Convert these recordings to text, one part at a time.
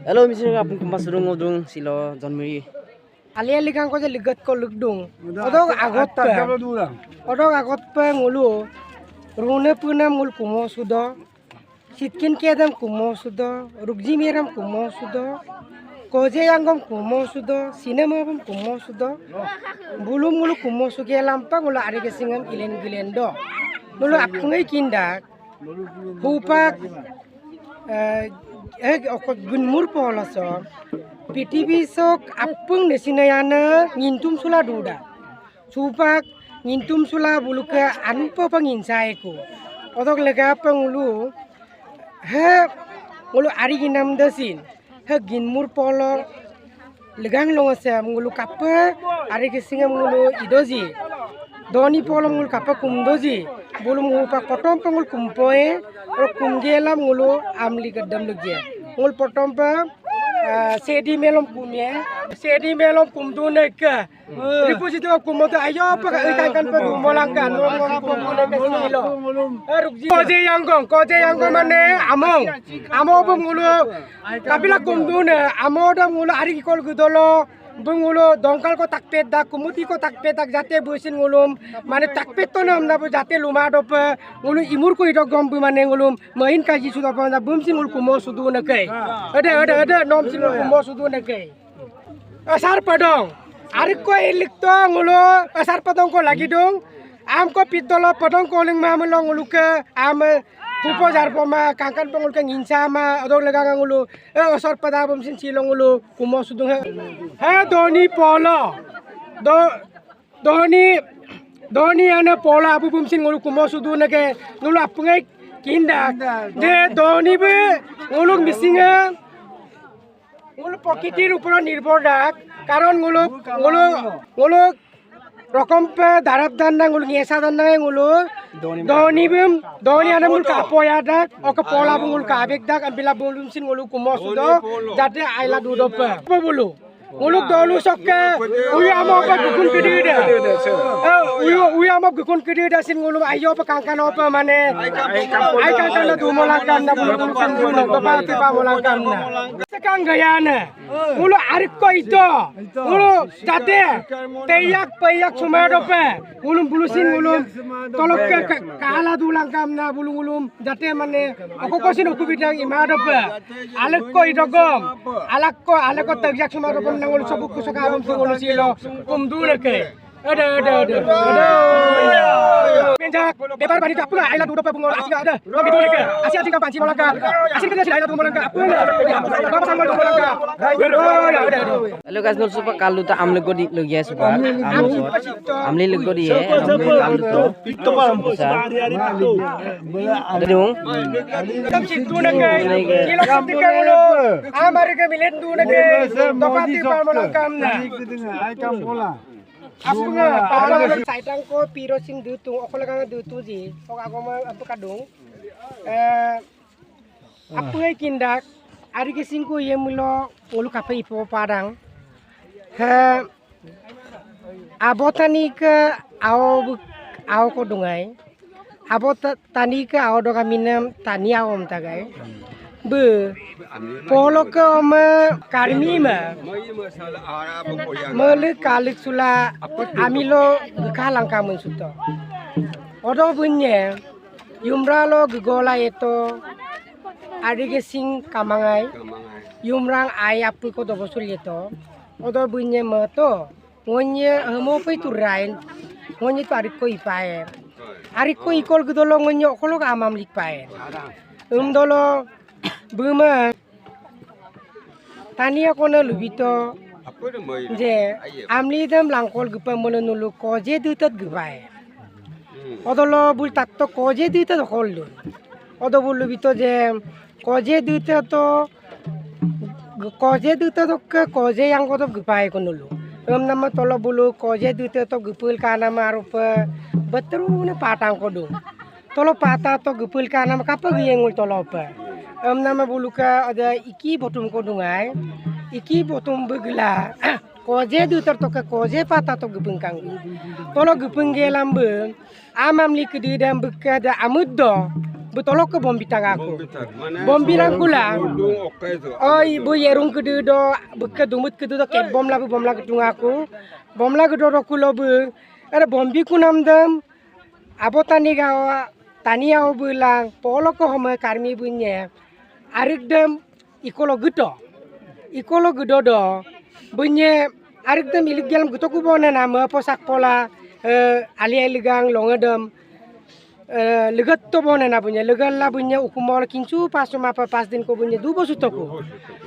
Halo, misalnya apun kumpas udung silo John Mary. Alia ligang ko ligat ko lugdung. Odong agot pa ngulu. Rune puna mul kumo sudo. Sitkin kedam kumo sudo. Rugji meram kumo sudo. Koje yanggom kumo sudo. Sinema pun kumo sudo. Bulu mulu kumo suge lampa ngulu ari kesingam gilen do. Mulu apungai kindak. Hupak okot gunmur polaso. PTV sok apung nesinayana ngintum sula duda. Supak ngintum sula buluka anpo panginsai ko. Odok lega pangulu ngulu ari ginam dasin. Ginmur polo legang longasa ngulu kapa ari kesingam ngulu idozi. Doni polo ngulu kapa kumdozi. Bulu ngupa kotom pangul kumpoe ro kumgelam ngulu amli gadam lugye. Ngul potom pa sedi melom kumye, sedi melom kumdune ke. Reposito kumoto ayo pa ikan pa dumolangkan ngomong kumdune ke silo. Koje yanggong mane among pa ngulu kapila kumdune amo da ngulu ari kol gudolo bungulo dongkal ko takpet dak kumuti ko takpet dak jate busin ngulum mane takpet to nam na jate luma do pa ngulu imur ko idok gom bu mane ngulum main kaji sudah pa na bumsin ngul kumo sudu na kai ada nom sin kumo sudu na kai asar padong ari ko ilik to ngulu asar padong ko lagi dong am ko pitolo padong ko ling mamelo ngulu ke am pupo jarpo ma kangkan pengul ke nginsa ma odong lega ngulu osor pada bumsin silong ngulu kumo sudu ha doni polo doni ana polo abu bumsin ngulu kumo sudu nake ngulu apungai kinda de doni be ngulu misinga ngulu pokitir upor nirbor dak karon ngulu rokom pe darab danda ngulu ngesa danda ngulu doni ana ngulu kapoya dak oka pola ngulu kabek dak ambila bulum sin ngulu kumo sudo jate aila dudo pe apa bulu ngulu dolu sokke uyu amo ka gukun kedida uyu amo gukun kedida sin ngulu ayo pe kangkan opa mane ai kangkan na dumolangkan na bulu sin ngulu bapa tiba molangkan na sekang gayana ngulu ariko ito ngulu jate payak sumado pe ngulu bulusin ngulu tolok ke kala dulangkam na bulu ngulu jate mane ako kosin aku bidang imado pe alek ko ito gom alek ko tagyak sumado pe ngulu sabuk kusakaram ngulu silo kumduna ke ada penjak debar bani tak pula aila duduk pengol asing ada kami dulu ke asyik tinggal panci molangka asyik kita sila aila duduk molangka apa sama duduk molangka ada Halo guys, nol supa kalu ta amle godi logia supa amli le godi ye kalu to Pito pa bisa ada dong tam situ na ke kilo ketika ngulu amari ke milen du na ke topati pa molangkam na apa nga saitang ko piro sing dutung ako lang dutu ji o ako ma apa kadung apa nga kindak ari ke singko yemulo ulu kape ipo parang abotani ke aw ko dungay abotani ke aw do kaminam tani awom tagay be polo ke oma karmi ma mele kalik sula amilo gekalang kamun suto odo bunye yumralo gegola itu adige sing kamangai yumrang ayapu ko do bosul itu odo bunye mato ngonye hemo pe turain ngonye to ariko ipae ariko ikol gedolo ngonye okolo amam likpae dolo buma tania kona lubito je amli dam langkol gupa mono nulu koje dutat gupai odolo bul tatto koje dutat hollu odo bul lubito je koje dutat to ke koje yang kodo gupai konulu nama tolo bulu koje dutat to gupul kana marupa betru ne patang kodo tolo pata to gupul kana kapa giyengul tolo pa nama buluka ada iki botum kodungai iki botum begla koje du tertoka koje pata to gepengkang tolo gepenggelam be amam likedi dan bekada amuddo betolok ke bom bitang aku. Bom bilang kula. Oh ibu yerung kedu do bekedumut kedu do ke bom la kedung aku. Bom la kedu do kula bu. Ada bom bi kunam dam. Abo tani gawa tani au bulang polok ko home karmi bunye. Arik dam ikolo gedo. Ikolo gedo do bunye arik dam ilik jalam gedo ku bona nama posak pola ali ligang longedam. Legat to bona na punya legal la punya ukumol kincu pas apa pas din ko punya dubo sutoku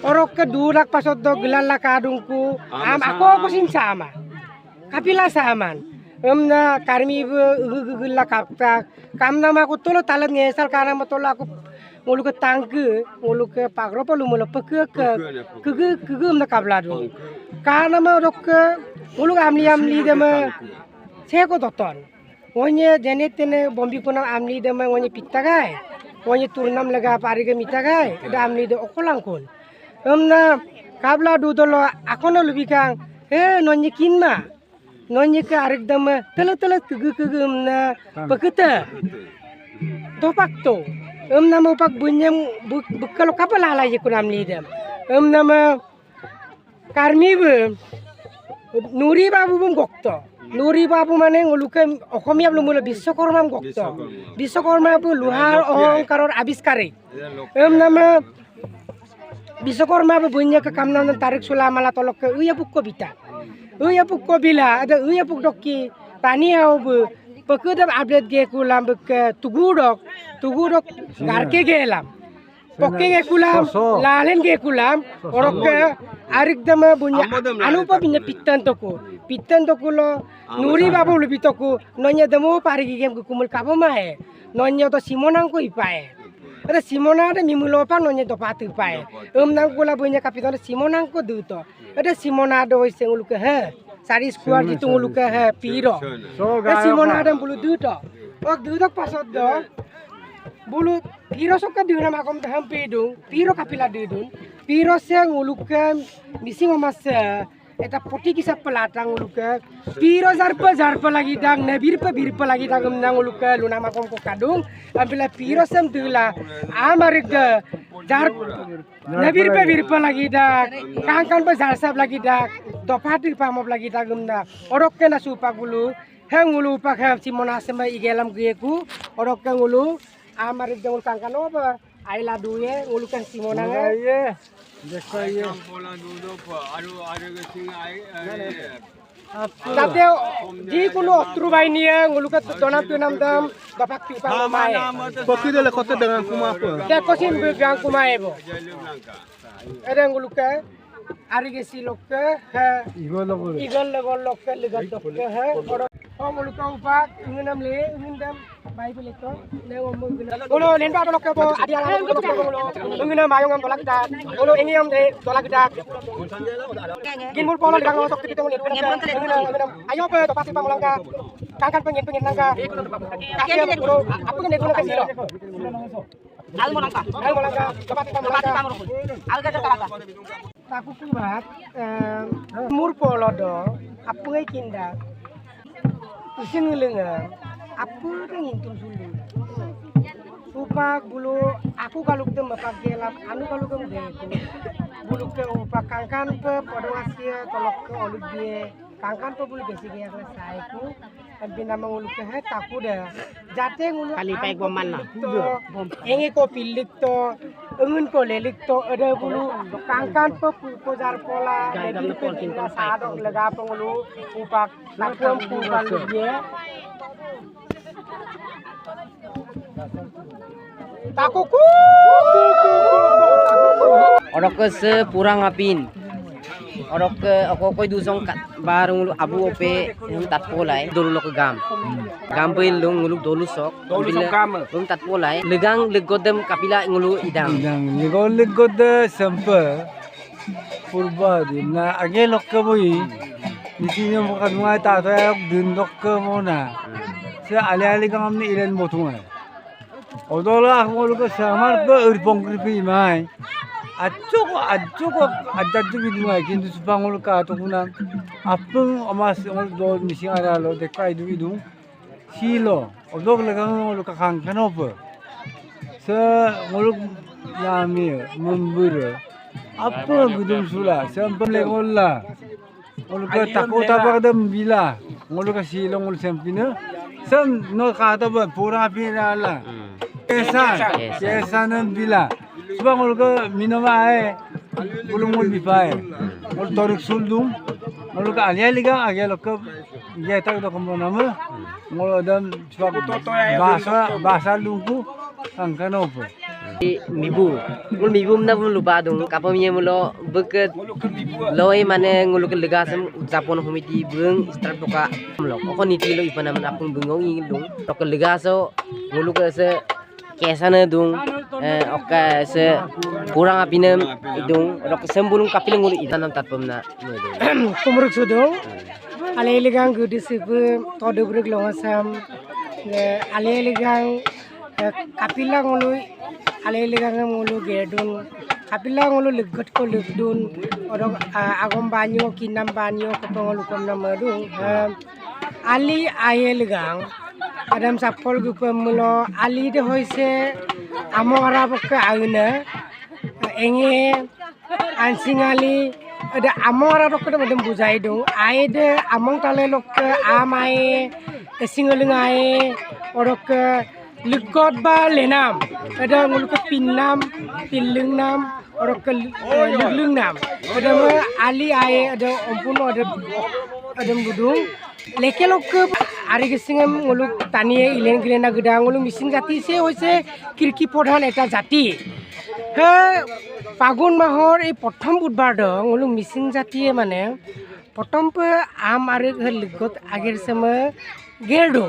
orok ke durak pasot do gelal la kadungku aku sin sama kapila saman na karmi gugula kapta kam nama aku tolo talat ngesal karena matolo aku ngulu ke tangke ngulu ke pagro palu mulo peke ke na kabladu karena ma orok ke ngulu amli dema seko toton Wanya jenet tene bombi kuna amli de ma wanya pitta gai wanya turnam laga pari ke mita gai da amli de okolang kon amna kabla du dolo akono lubi kang nonye kinma nonye ka arik dama tele kege amna paketa topak to amna ma pak bunyam bukkalo kapala la ye kuna amli de amna ma karmi bu nuri babu bum gokto Nuri babu mane nguluke okomia belum mulai Biswakorma gokto. Biswakorma bu luhar ong karor abiskari. Nama Biswakorma bu bunya ke kamnan tarik sulama la tolok ke uya pukko bita. Uya pukko bila ada uya puk dokki tani au bu pekudam update ge kulam ke tugudok garke gelam. Pokke ge kulam lalen ge kulam orok ke arik dama bunya anupa binya pitan toko lo nuri babu lebih toko nonya demo pari gem kumul kabo mae nonya to simonang ko ipae ada simona ada mimulo pa nonya to patu ipae nang kula bunya kapitan simonang ko duto ada simona do iseng ulu ke he sari squad itu ulu ke he piro simona ada bulu duto ok duto pasot do bulu piro sok kadung nama kom taham pedung piro kapila dedun piro se ngulukan misi mamasa eta poti kisah pelatang ngulukan piro zarpa lagi dang ne birpa lagi dang nang ngulukan lu nama kom ko kadung ambila piro sem dula amarga jar ne birpa lagi dang kan pa zarsab lagi dang dopati pamop lagi dang na orok ke na supak bulu hang ngulu pak ham simona semba igelam geku orok ke ngulu amarik dengul kangkan apa aila duye ngulukan simona ye dekho ye tapi di kuno trubai niya ngulukan donat tunam dam bapak pipa mai kopi dele kote dengan kumapo dekho sin begang kumai bo ada ngulukan ari gesi lokka igol lokka ligat dokka ha ngulukan upak nginam le ngindam Bible itu, ulo lenpa tolak ke bo, adi alam tolak ke bo, ngina mayong am tolak kita, ulo ini am de tolak kita. Ginmul pola lidang otok kita ngulid, ngina ayo pe topas kita mulangka, kangkan pengen nangka. Kaki ulo, apa ngene guna kesilo. Al mulangka, topas kita mulangka. Al gajah kalaka. Taku kubat, mur pola do, apa ngai kinda. Usin ngelenga. Apa kan ngintung sulu upak bulu aku kalau kita bapak gelap anu kalau kamu deko bulu ke upak kangkan pe pada wasia tolok ke olud dia kangkan pe bulu gesi dia selesai ku tapi nama ngulu ke he taku dah jate ngulu kali pai ko mana engi ko pilik to engun ko lelik to ada bulu kangkan pe jar pola jadi pe kita sadok lega pengulu upak nakam ku balu dia takuku orok ke sepurang apin orok ke ako dusong kat barung abu ope yung tat polai dulu ke gam pel lung nguluk dulu sok lung tat polai legang legodem kapila ngulu idang legod sampa purba din na agelok ke bui Misi mo kadunga tayo dindok ke muna sa ali kang amni ilan motunga odola ako luka samar ba urpong kripi mai acuk adadu bidunga kintu supangul ka to kuna apung amas ol do misi ara lo de kai du bidung silo odog lagang luka kang kanopo nguluk yami memburu apa gedung sula sampai lengola nguluk takut apa kadam bila nguluk silong nguluk sampina no kata ba pura pinala kesan bila sebab nguluk minum air belum ngul bipai nguluk toruk suldung nguluk alia liga agia lokap dia tak ada kamu nama nguluk dan sebab bahasa lungku angkan apa mibu na lupa dong kapamnya mulo beket loy mane ngulu ke legasem japon humiti bung start toka mulo ko niti lo ipana man apung bungong ingdung to ke legaso ngulu ke se kesana dung oka se kurang apinem idung rok sembulung kapil ngulu itanam tatpamna kumruk sudong ale legang gudisip todo brek longasam ale legang kapila ngulu ale legang ngulu gedun kapila ngulu legot ko legdun odong agom banyo kinam banyo ko pangulu kom na madung ali aye legang adam sapol gu pemulo ali de hoise amora bokka auna enge ansing ali ada amora rokko dem bujai dong aye de among tale lokka amae singelengae odok legot ba lenam ada nguluk pinnam pillengnam orok leglungnam ada ali aye ada ompun ada budung lekelok ari gesingam nguluk taniye ilen gilena gedang nguluk mising jati se hoise kirki prodhan eta jati he fagun mahor ei prothom budbar do nguluk mising jatiye mane prothom pe am ari legot ager sama gerdo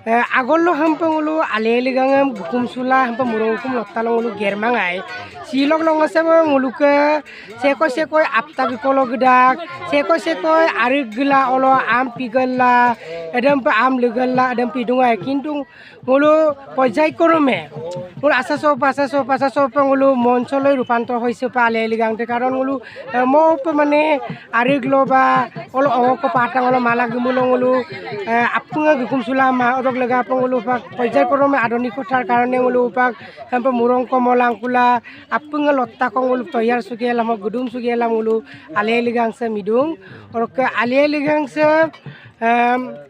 agollo hampangulu aleli gangam gukum sula hampa murungkum lottalongulu germangai silok longasama nguluke seko apta bikolo gedak seko ari gela olo am pigalla edam pa am legalla edam pidungai kintung ngulu pojai korome ngulu asaso ngulu monsoloi rupantor hoise pa aleli gangte karon ngulu mo pe mane ari globa olo ongoko patang olo mala gumulo ngulu apunga gukum sula ma lega pengulu pak pajar korome adoni kotar karone ngulu pak hampa murong komolang kula apung lotta kongulu toyar sugela ma gudum sugela ngulu aleli gangsa midung orok aleli gangsa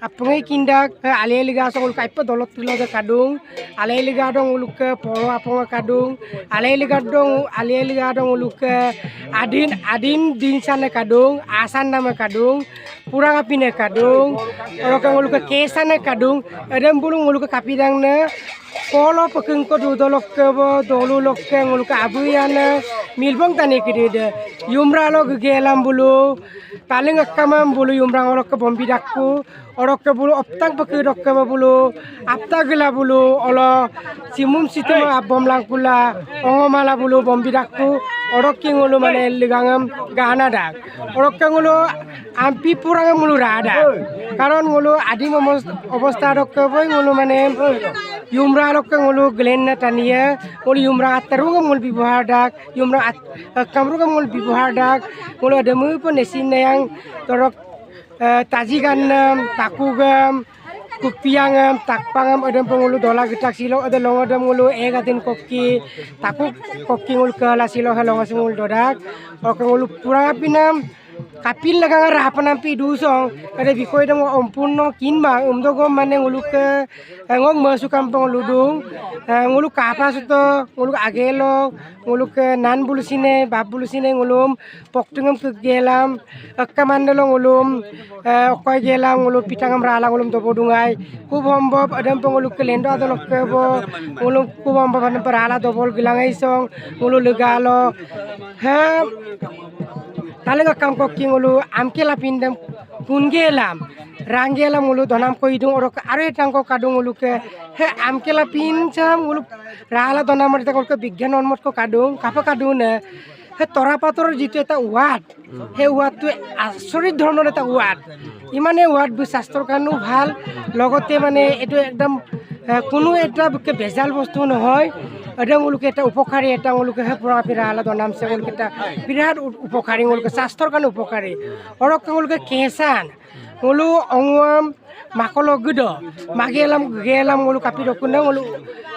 apungai kindak aleli gangsa ngulu kaipa dolot pilo ga kadung aleli gadong ngulu ke poro apunga kadung aleli gadong ngulu ke adin dinsane kadung asan nama kadung purang apine kadung orok ngulu ke kesane kadung adam bulung ngulu ke kapidang ne polo pekeng ko dudolok ke bo dolu lok ke ngulu ke abuyana milbong tane kide yumra lo gegelam bulu paling akamam bulu yumra ngolok ke bombidakku orok ke bulu optak peke dok ke bulu apta gela bulu olo simum situm abom langkula ongomala bulu bombidakku orok ki ngulu mane ligangam gana dak orok ke ngulu ampi purang ngulu rada karon ngulu adi obostha dok ke boy ngulu mane yumra lok ke ngulu glenna tania ngulu yumra terung ngulu bibuhar dak yumra kamru ngulu bibuhar dak ngulu ademu pun nesin yang torok tajigan takugam kupiangam takpangam adem pengulu dola getak silo ada long adem ngulu egatin kokki takuk kokki ngulu kala silo halong ngul dodak ok ngulu pura pinam kapil lagang rahapan ampi dusong ada bikoi dong ompuno kinbang umdogo mane ngulu ke ngong masukam penguludung ngulu kapa suto ngulu agelo ngulu ke nan bulu sine bab bulu sine ngulum poktungam ke gelam kamandelo ngulum okoi gelam ngulu pitangam rala ngulum topo dungai kubombob adam pengulu ke lendo adolok ke bo ngulum kubombob adam perala dobol gelangai song ngulu legalo ha talega kam kokki ngulu amkela pindam kungelam rangelam ngulu donam ko idung orok are tangko kadung ngulu ke he amkela pincham ngulu rala donam marita ko bigyan onmot ko kadung kapa kadung na he tora pator jitu eta uat he uat tu asori dhornor eta uat imane uat bu shastor kanu bhal logote mane etu ekdam কোনো এটা বেজাল বস্তু নহয় ada ngulu kita upokari eta ngulu ke purang api rahala donam se ngulu kita birat upokari ngulu ke sastor kan upokari orok ngulu ke kesan ngulu ongwam makolo gudo magelam ngulu kapi dokuna ngulu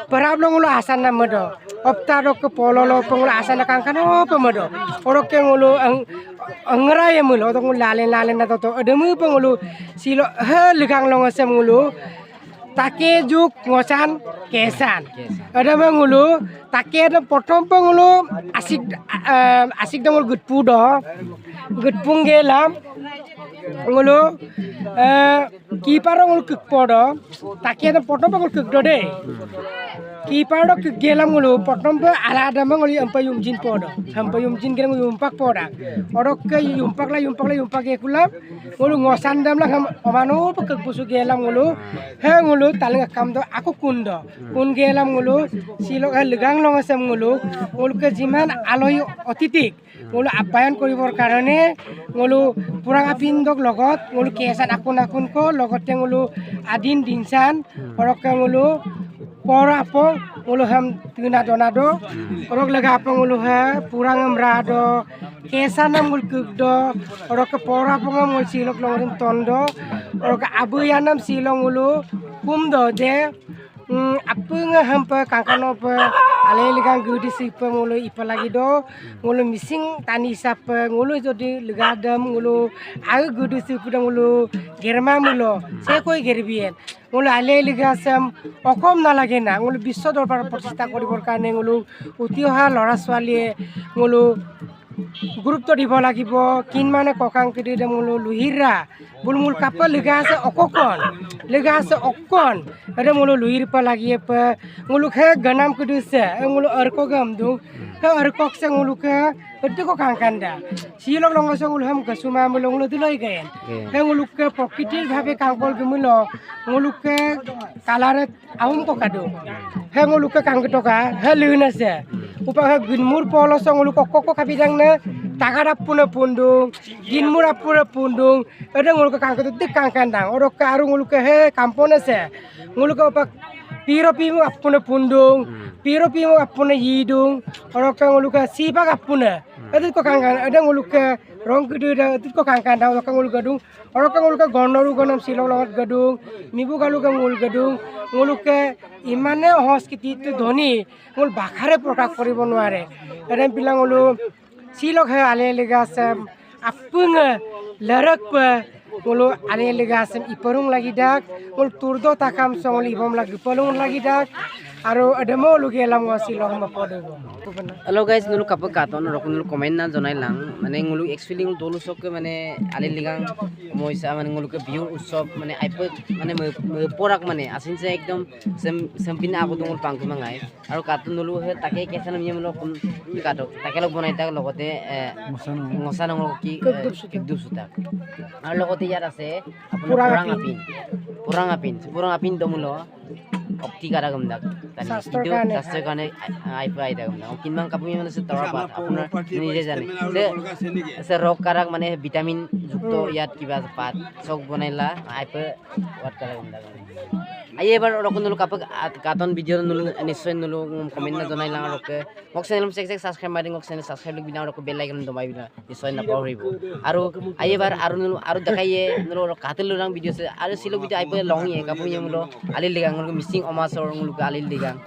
perablo ngulu asana medo opta dok ke pololo pengulu asana kangkano pemedo orok ke ngulu angrai mulo to ngulu lalen na to ademu pengulu silo he legang longasem ngulu take juk ngosan kesan ada mengulu take ada potom pengulu asik dongul gutpu do gutpung gelam ngulu kiper ngulu kukpodo take ada potom pengulu kukdo de kiper do gelam ngulu potom pe ala ada mengulu ampayum jin podo ampayum jin gerang yumpak poda orok ke yumpak ke kulap ngulu ngosan dam lah omano pekek busu gelam ngulu he ngulu talenga kam do aku kundo kun gelam ngulu silo legang longasem ngulu ke jiman aloi otitik ngulu apayan koribor karone ngulu purang apin dok logot ngulu kesan akun ko logote ngulu adin dinsan orok ke ngulu pora po ngulu ham tina donado orok lega apa ngulu ha purang amrado kesan ngulu kugdo orok ke pora po ngulu silok longorim tondo orok ke abuyanam silong ngulu kumdo de apa nga hampa kangkano pa alay ligang gudi sipa ngulu ipa lagi do ngulu missing tani sapa ngulu jodi ligadam ngulu aga gudi sipa ngulu germa mulo se koi gerbien ngulu alay ligasam okom na lage na ngulu biswa dorbar protesta koribor karone ngulu uti oha lora swaliye ngulu গুৰুত্ব দিব লাগিব কিন মানে ককাং কিদি মুলো লুহিৰা বুলমুল কাপা লগা আছে অকন এটা মুলো লুহিৰ পা লাগিয়ে পা মুলুখে গনাম কিদিছে মুলো অৰকো গাম দু হে অৰকক সে মুলুখে এটকো কাংকান্দা সিলক লংগছ মুলো হাম গসুমা মুলো মুলো দিলৈ গায়েন হে মুলুখে প্ৰকৃতিৰ ভাবে কাংকল গমুলো মুলুখে কালাৰে আউম ককাদু হে মুলুখে কাংকটকা হে লুইনাছে upah ginmur polos ngulu kokko kabidang na takara puna pundung ginmur apura pundung ada ngulu ke kangkut dik kangkandang orok karu ngulu ke he kampona se ngulu ke opak piro pimu apuna pundung piro pimu apuna hidung orok ke ngulu ke sipak apuna ada ko kangkan ada ngulu ke rong gede ada ko kangkandang orok ngulu gadung orok ngulu ke gonoru gonam silong longot gadung mibu galu ke ngulu gadung ngulu ke imane hoskiti tu dhoni ngul bakhare protak koribo noare eram pilang ngulu silok he ale legasam apung larak pa ngulu ale legasam iparung lagi dak ngul turdo takam songol ibom lagi palung lagi dak aro ademo luge lam silok ma podego hello guys ngulu kapag katon rok ngulu comment na jonai lang mane ngulu actually ngulu dolu sok mane ale ligang moisa mane ngulu ke biur usop mane aipo mane porak mane asin se ekdom sempina aku dungul pangku mangai aro katon dulu he take kesan mi mulo kato take lok bonai tak logote ngosan ngulu ki kikdu suta aro logote yar ase purang apin domulo opti kara gamdak tani itu sastra kane aipa aida gamdak kinmang kapumi mane se tarabat apuna nije jane se rok karak mane vitamin যুক্ত ইয়াত কিবা পাত চক বনাইলা aipa wat kara gamdak aye bar rokun kapag katon video nulu nisoy nulu comment na jonai lang roke mok channel sek subscribe mari mok channel subscribe lik bina rok bell icon dobai bina nisoy na pawribo aru aye bar aru dekaiye nulu katel rang video se aru silo video aipa longi kapumi mulo alil ligang nulu missing omasor nulu alil ligang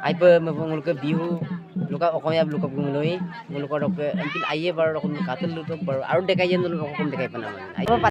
aipa mebongul ke bihu luka okomya luka gumuloi nulu ko rok empil aye bar rok katel lutok bar aru dekaiye nulu rok dekai pana